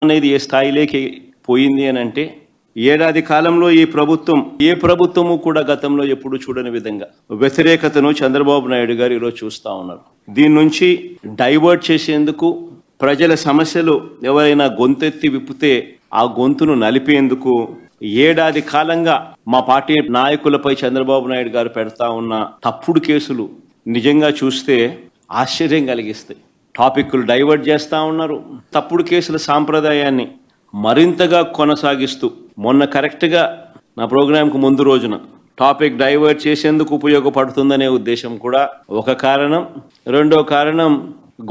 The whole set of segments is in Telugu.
అనేది ఏ స్థాయిలోకి పోయింది అని అంటే ఏడాది కాలంలో ఈ ప్రభుత్వం ఏ ప్రభుత్వము కూడా గతంలో ఎప్పుడు చూడని విధంగా వ్యతిరేకతను చంద్రబాబు నాయుడు గారు ఈరోజు చూస్తూ ఉన్నారు. దీని నుంచి డైవర్ట్ చేసేందుకు ప్రజల సమస్యలు ఎవరైనా గొంతెత్తి విప్పితే ఆ గొంతును నలిపేందుకు ఏడాది కాలంగా మా పార్టీ నాయకులపై చంద్రబాబు నాయుడు గారు పెడతా ఉన్న తప్పుడు కేసులు నిజంగా చూస్తే ఆశ్చర్యం కలిగిస్తాయి. టాపిక్లు డైవర్ట్ చేస్తూ ఉన్నారు. తప్పుడు కేసుల సాంప్రదాయాన్ని మరింతగా కొనసాగిస్తూ మొన్న కరెక్ట్గా నా ప్రోగ్రాంకు ముందు రోజున టాపిక్ డైవర్ట్ చేసేందుకు ఉపయోగపడుతుందనే ఉద్దేశం కూడా ఒక కారణం. రెండో కారణం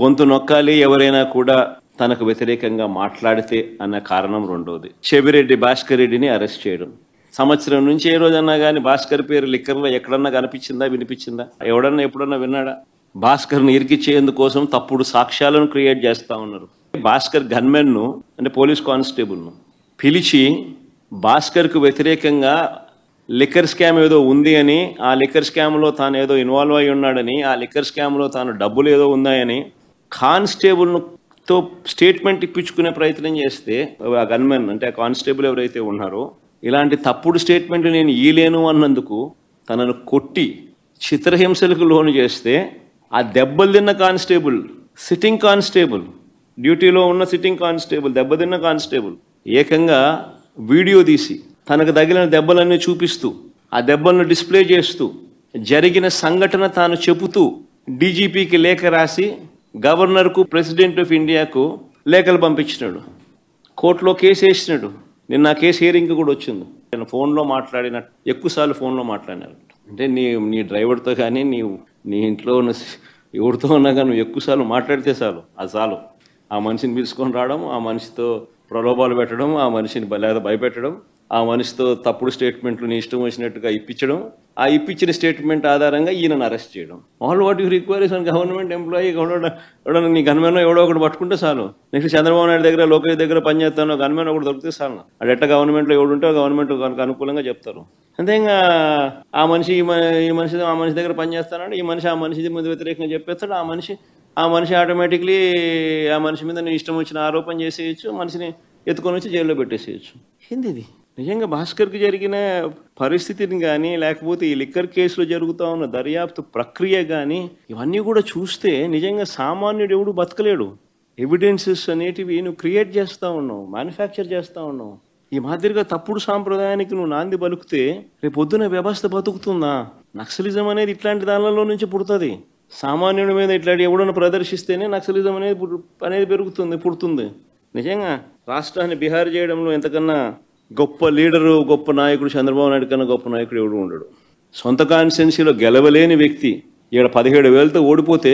గొంతు నొక్కాలి ఎవరైనా కూడా తనకు వ్యతిరేకంగా మాట్లాడితే అన్న కారణం రెండోది. చెవిరెడ్డి భాస్కర్ రెడ్డిని అరెస్ట్ చేయడం. సంవత్సరం నుంచి ఏ రోజన్నా కానీ భాస్కర్ పేరు లిక్కర్లో ఎక్కడన్నా కనిపించిందా, వినిపించిందా? ఎవడన్నా ఎప్పుడన్నా విన్నాడా? భాస్కర్ని ఇరికిచ్చేందుకోసం తప్పుడు సాక్ష్యాలను క్రియేట్ చేస్తూ ఉన్నారు. భాస్కర్ గన్మెన్ను అంటే పోలీస్ కానిస్టేబుల్ను పిలిచి భాస్కర్కు వ్యతిరేకంగా లిక్కర్ స్కామ్ ఏదో ఉంది అని, ఆ లిక్కర్ స్కామ్లో తాను ఏదో ఇన్వాల్వ్ అయి ఉన్నాడని, ఆ లిక్కర్ స్కామ్లో తాను డబ్బులు ఏదో ఉన్నాయని కానిస్టేబుల్తో స్టేట్మెంట్ ఇప్పించుకునే ప్రయత్నం చేస్తే ఆ గన్మెన్ అంటే ఆ కానిస్టేబుల్ ఎవరైతే ఉన్నారో ఇలాంటి తప్పుడు స్టేట్మెంట్ నేను ఇయ్యలేను అన్నందుకు తనను కొట్టి చిత్రహింసలకు లోను చేస్తే ఆ దెబ్బలు తిన్న కానిస్టేబుల్, సిట్టింగ్ కానిస్టేబుల్, డ్యూటీలో ఉన్న సిట్టింగ్ కానిస్టేబుల్, దెబ్బతిన్న కానిస్టేబుల్ ఏకంగా వీడియో తీసి తనకు తగిలిన దెబ్బలన్నీ చూపిస్తూ ఆ దెబ్బలను డిస్ప్లే చేస్తూ జరిగిన సంఘటన తాను చెబుతూ డీజీపీకి లేఖ రాసి గవర్నర్కు, ప్రెసిడెంట్ ఆఫ్ ఇండియాకు లేఖలు పంపించినాడు. కోర్టులో కేసు వేసినాడు. నిన్న ఆ కేసు హియరింగ్ కూడా వచ్చింది. నేను ఫోన్లో మాట్లాడినట్టు ఎక్కువసార్లు ఫోన్లో మాట్లాడినారు. అంటే నీ డ్రైవర్తో కానీ నీ ఇంట్లో ఉన్న ఎవరితో ఉన్నా కానీ నువ్వు ఎక్కువసార్లు మాట్లాడితే చాలు, అది చాలు. ఆ మనిషిని పిలుచుకొని రావడం, ఆ మనిషితో ప్రలోభాలు పెట్టడం, ఆ మనిషిని భయపెట్టడం, ఆ మనిషితో తప్పుడు స్టేట్మెంట్లు నీ ఇష్టం వచ్చినట్టుగా ఇప్పించడం, ఆ ఇప్పించిన స్టేట్మెంట్ ఆధారంగా ఈయనను అరెస్ట్ చేయడం. All what you requires on government employee. ఎవడో నీ గన్మెన్ ఎవడో ఒకటి పట్టుకుంటే చాలు. నెక్స్ట్ చంద్రబాబు నాయుడు దగ్గర, లోకేష్ దగ్గర పనిచేస్తాను గన్మెన్ ఒకటి దొరికితే చాలు. అది ఎట్ట గవర్నమెంట్లో ఎవడు ఉంటే గవర్నమెంట్ అనుకూలంగా చెప్తారు. అంతే. ఇంకా ఆ మనిషి ఈ మనిషి ఆ మనిషి దగ్గర పనిచేస్తానంటే ఈ మనిషి ఆ మనిషి మీద వ్యతిరేకంగా చెప్పేస్తాడు. ఆ మనిషి ఆటోమేటిక్లీ ఆ మనిషి మీద నీ ఇష్టం వచ్చిన ఆరోపణ చేసేయచ్చు, మనిషిని ఎత్తుకొని వచ్చి జైల్లో పెట్టేసేయచ్చు. ఏంది ఇది? నిజంగా భాస్కర్కి జరిగిన పరిస్థితిని కానీ, లేకపోతే ఈ లిక్కర్ కేసులో జరుగుతూ ఉన్న దర్యాప్తు ప్రక్రియ కానీ ఇవన్నీ కూడా చూస్తే నిజంగా సామాన్యుడు ఎవడు బతకలేడు. ఎవిడెన్సెస్ అనేటివి నువ్వు క్రియేట్ చేస్తూ ఉన్నావు, మ్యానుఫ్యాక్చర్ చేస్తూ ఉన్నావు. ఈ మాదిరిగా తప్పుడు సాంప్రదాయానికి నువ్వు నాంది పలుకుతే రేపు పొద్దున వ్యవస్థ బతుకుతుందా? నక్సలిజం అనేది ఇట్లాంటి దానిలో నుంచి పుడుతుంది. సామాన్యుడి మీద ఇట్లాంటి ఎవడన్నా ప్రదర్శిస్తేనే నక్సలిజం అనేది పుడుతుంది. నిజంగా రాష్ట్రాన్ని బిహార్ చేయడంలో ఎంతకన్నా గొప్ప లీడరు, గొప్ప నాయకుడు చంద్రబాబు నాయుడు కన్నా గొప్ప నాయకుడు ఎవడు ఉండడు. సొంత కాన్స్టిట్యున్సీలో గెలవలేని వ్యక్తి ఇక్కడ 17,000తో ఓడిపోతే,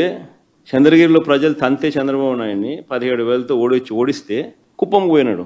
చంద్రగిరిలో ప్రజలు తంతే చంద్రబాబు నాయుడిని 17,000తో ఓడిస్తే కుప్పం పోయినాడు.